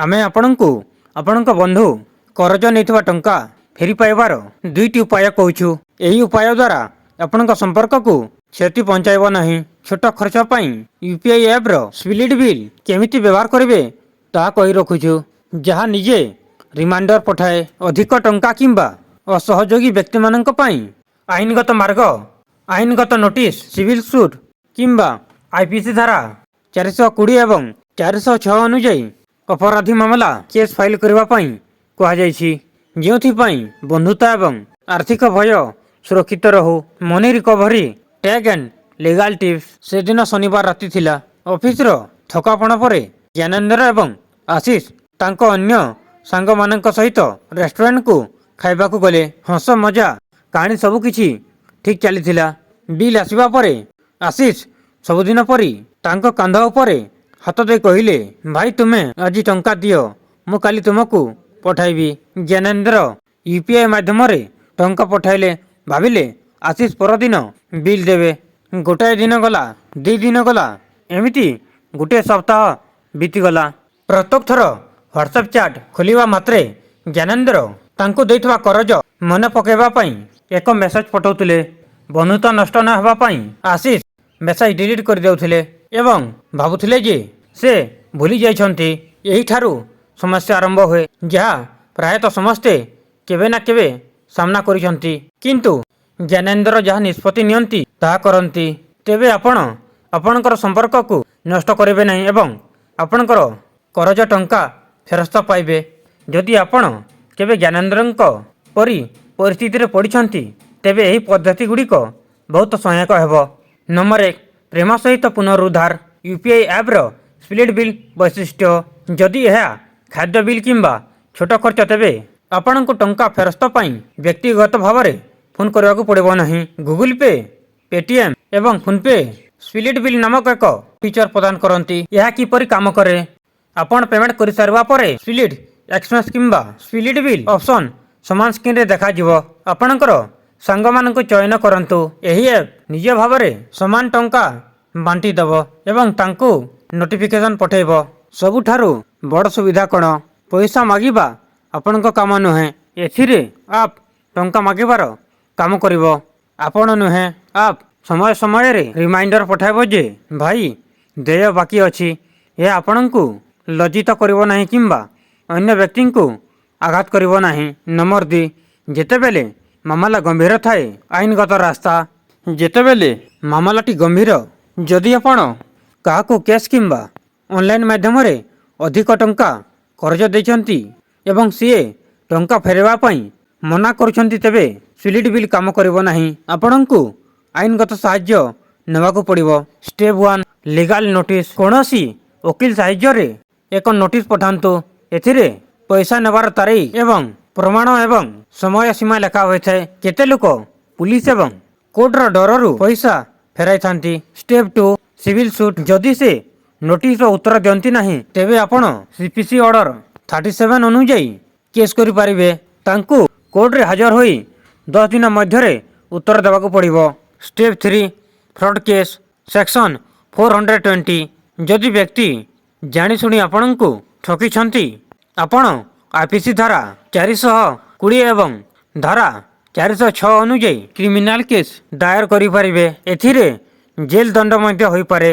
आमे आपणଙ୍କୁ ଆପଣଙ୍କ ବନ୍ଧୁ କରଜ ନେଇଥିବା ଟଙ୍କା ଫେରି ପାଇବାର ଦୁଇଟି ଉପାୟ କହୁଛୁ। ଏହି ଉପାୟ ଦ୍ୱାରା ଆପଣଙ୍କ ସମ୍ପର୍କକୁ କ୍ଷତି ପହଞ୍ଚାଇବ ନାହିଁ। ଛୋଟ ଖର୍ଚ୍ଚ ପାଇଁ ୟୁପିଆଇ ଆପ୍ର ସ୍ପ୍ଲିଟ୍ ବିଲ୍ କେମିତି ବ୍ୟବହାର କରିବେ ତାହା କହି ରଖୁଛୁ, ଯାହା ନିଜେ ରିମାଇଣ୍ଡର ପଠାଏ। ଅଧିକ ଟଙ୍କା କିମ୍ବା ଅସହଯୋଗୀ ବ୍ୟକ୍ତିମାନଙ୍କ ପାଇଁ ଆଇନଗତ ମାର୍ଗ, ଆଇନଗତ ନୋଟିସ୍, ସିଭିଲ୍ ସୁଟ୍ କିମ୍ବା ଆଇପିସି ଧାରା 420 ଏବଂ 406 ଅନୁଯାୟୀ ଅପରାଧୀ ମାମଲା କେସ୍ ଫାଇଲ୍ କରିବା ପାଇଁ କୁହାଯାଇଛି, ଯେଉଁଥିପାଇଁ ବନ୍ଧୁତା ଏବଂ ଆର୍ଥିକ ଭୟ ସୁରକ୍ଷିତ ରହୁ। Money recovery tag and legal tips. ସେଦିନ ଶନିବାର ରାତି ଥିଲା। ଅଫିସର ଥକାପଣ ପରେ ଜ୍ଞାନେନ୍ଦ୍ର ଏବଂ ଆଶିଷ ତାଙ୍କ ଅନ୍ୟ ସାଙ୍ଗମାନଙ୍କ ସହିତ ରେଷ୍ଟୁରାଣ୍ଟକୁ ଖାଇବାକୁ ଗଲେ। ହସ ମଜା କାହାଣୀ ସବୁକିଛି ଠିକ୍ ଚାଲିଥିଲା। ବିଲ୍ ଆସିବା ପରେ ଆଶିଷ ସବୁଦିନ ପରି ତାଙ୍କ କାନ୍ଧ ଉପରେ ହାତ ଦେଇ କହିଲେ, ଭାଇ ତୁମେ ଆଜି ଟଙ୍କା ଦିଅ, ମୁଁ କାଲି ତୁମକୁ ପଠାଇବି। ଜ୍ଞାନେନ୍ଦ୍ର ୟୁପିଆଇ ମାଧ୍ୟମରେ ଟଙ୍କା ପଠାଇଲେ। ଭାବିଲେ ଆଶିଷ ପରଦିନ ବିଲ୍ ଦେବେ। ଗୋଟାଏ ଦିନ ଗଲା, 2 ଦିନ ଗଲା, ଏମିତି ଗୋଟିଏ ସପ୍ତାହ ବିତିଗଲା। ପ୍ରତ୍ୟେକ ଥର ହ୍ୱାଟ୍ସଆପ୍ ଚାଟ୍ ଖୋଲିବା ମାତ୍ରେ ଜ୍ଞାନେନ୍ଦ୍ର ତାଙ୍କୁ ଦେଇଥିବା କରଜ ମନେ ପକାଇବା ପାଇଁ ଏକ ମେସେଜ ପଠାଉଥିଲେ। ବନ୍ଧୁତା ନଷ୍ଟ ନ ହେବା ପାଇଁ ଆଶିଷ ମେସେଜ ଡିଲିଟ୍ କରିଦେଉଥିଲେ ଏବଂ ଭାବୁଥିଲେ ଯେ ସେ ଭୁଲି ଯାଇଛନ୍ତି। ଏହିଠାରୁ ସମସ୍ୟା ଆରମ୍ଭ ହୁଏ, ଯାହା ପ୍ରାୟତଃ ସମସ୍ତେ କେବେ ନା କେବେ ସାମ୍ନା କରିଛନ୍ତି। କିନ୍ତୁ ଜ୍ଞାନେନ୍ଦ୍ର ଯାହା ନିଷ୍ପତ୍ତି ନିଅନ୍ତି ତାହା କରନ୍ତି। ତେବେ ଆପଣ ଆପଣଙ୍କର ସମ୍ପର୍କକୁ ନଷ୍ଟ କରିବେ ନାହିଁ ଏବଂ ଆପଣଙ୍କର କରଜ ଟଙ୍କା ଫେରସ୍ତ ପାଇବେ। ଯଦି ଆପଣ କେବେ ଜ୍ଞାନେନ୍ଦ୍ରଙ୍କ ପରି ପରିସ୍ଥିତିରେ ପଡ଼ିଛନ୍ତି, ତେବେ ଏହି ପଦ୍ଧତିଗୁଡ଼ିକ ବହୁତ ସହାୟକ ହେବ। ନମ୍ବର 1, ପ୍ରେମ ସହିତ ପୁନରୁଦ୍ଧାର। ୟୁପିଆଇ ଆପ୍ର ସ୍ପ୍ଲିଟ୍ ବିଲ୍ ବୈଶିଷ୍ଟ୍ୟ। ଯଦି ଏହା ଖାଦ୍ୟ ବିଲ୍ କିମ୍ବା ଛୋଟ ଖର୍ଚ୍ଚ, ତେବେ ଆପଣଙ୍କୁ ଟଙ୍କା ଫେରସ୍ତ ପାଇଁ ବ୍ୟକ୍ତିଗତ ଭାବରେ ଫୋନ୍ କରିବାକୁ ପଡ଼ିବ ନାହିଁ। ଗୁଗୁଲ ପେ, ପେଟିଏମ୍ ଏବଂ ଫୋନ୍ପେ ସ୍ପ୍ଲିଟ୍ ବିଲ୍ ନାମକ ଏକ ଫିଚର ପ୍ରଦାନ କରନ୍ତି। ଏହା କିପରି କାମ କରେ? ଆପଣ ପେମେଣ୍ଟ କରିସାରିବା ପରେ ସ୍ପ୍ଲିଟ୍ ଏକ୍ସପେନ୍ସ କିମ୍ବା ସ୍ପ୍ଲିଟ୍ ବିଲ୍ ଅପସନ୍ ସମାନ ସ୍କ୍ରିନରେ ଦେଖାଯିବ। ଆପଣଙ୍କର ସାଙ୍ଗମାନଙ୍କୁ ଚୟନ କରନ୍ତୁ। ଏହି ଆପ୍ ନିଜ ଭାବରେ ସମାନ ଟଙ୍କା ବାଣ୍ଟି ଦେବ ଏବଂ ତାଙ୍କୁ ନୋଟିଫିକେସନ ପଠାଇବ। ସବୁଠାରୁ ବଡ଼ ସୁବିଧା କ'ଣ? ପଇସା ମାଗିବା ଆପଣଙ୍କ କାମ ନୁହେଁ। ଏଥିରେ ଆପ୍ ଟଙ୍କା ମାଗିବାର କାମ କରିବ, ଆପଣ ନୁହେଁ। ଆପ୍ ସମୟ ସମୟରେ ରିମାଇଣ୍ଡର ପଠାଇବ ଯେ ଭାଇ ଦେୟ ବାକି ଅଛି। ଏହା ଆପଣଙ୍କୁ ଲଜ୍ଜିତ କରିବ ନାହିଁ କିମ୍ବା ଅନ୍ୟ ବ୍ୟକ୍ତିଙ୍କୁ ଆଘାତ କରିବ ନାହିଁ। ନମ୍ବର 2, ଯେତେବେଳେ ମାମଲା ଗମ୍ଭୀର ଥାଏ, ଆଇନଗତ ରାସ୍ତା। ଯେତେବେଳେ ମାମଲାଟି ଗମ୍ଭୀର, ଯଦି ଆପଣ କାହାକୁ କ୍ୟାସ୍ କିମ୍ବା ଅନଲାଇନ୍ ମାଧ୍ୟମରେ ଅଧିକ ଟଙ୍କା କରଜ ଦେଇଛନ୍ତି ଏବଂ ସିଏ ଟଙ୍କା ଫେରାଇବା ପାଇଁ ମନା କରୁଛନ୍ତି, ତେବେ ସ୍ପ୍ଲିଟ୍ ବିଲ୍ କାମ କରିବ ନାହିଁ। ଆପଣଙ୍କୁ ଆଇନଗତ ସାହାଯ୍ୟ ନେବାକୁ ପଡ଼ିବ। Step 1, legal notice. କୌଣସି ଓକିଲ ସାହାଯ୍ୟରେ ଏକ ନୋଟିସ୍ ପଠାନ୍ତୁ। ଏଥିରେ ପଇସା ନେବାର ତାରିଖ ଏବଂ ପ୍ରମାଣ ଏବଂ ସମୟ ସୀମା ଲେଖା ହୋଇଥାଏ। କେତେ ଲୋକ ପୁଲିସ ଏବଂ କୋର୍ଟର ଡରରୁ ପଇସା ଫେରାଇଥାନ୍ତି। Step 2, civil shoot. ଯଦି ସେ ନୋଟିସର ଉତ୍ତର ଦିଅନ୍ତି ନାହିଁ, ତେବେ ଆପଣ ସିପିସି ଅର୍ଡର 37 ଅନୁଯାୟୀ କେସ୍ କରିପାରିବେ। ତାଙ୍କୁ କୋର୍ଟରେ ହାଜର ହୋଇ 10 ଦିନ ମଧ୍ୟରେ ଉତ୍ତର ଦେବାକୁ ପଡ଼ିବ। Step 3, fraud case. ସେକ୍ସନ 420। ଯଦି ବ୍ୟକ୍ତି ଜାଣିଶୁଣି ଆପଣଙ୍କୁ ଠକିଛନ୍ତି, ଆପଣ ଆଇପିସି ଧାରା 420 ଏବଂ ଧାରା 406 ଅନୁଯାୟୀ କ୍ରିମିନାଲ କେସ୍ ଦାୟର କରିପାରିବେ। ଏଥିରେ ଜେଲ୍ ଦଣ୍ଡ ମଧ୍ୟ ହୋଇପାରେ।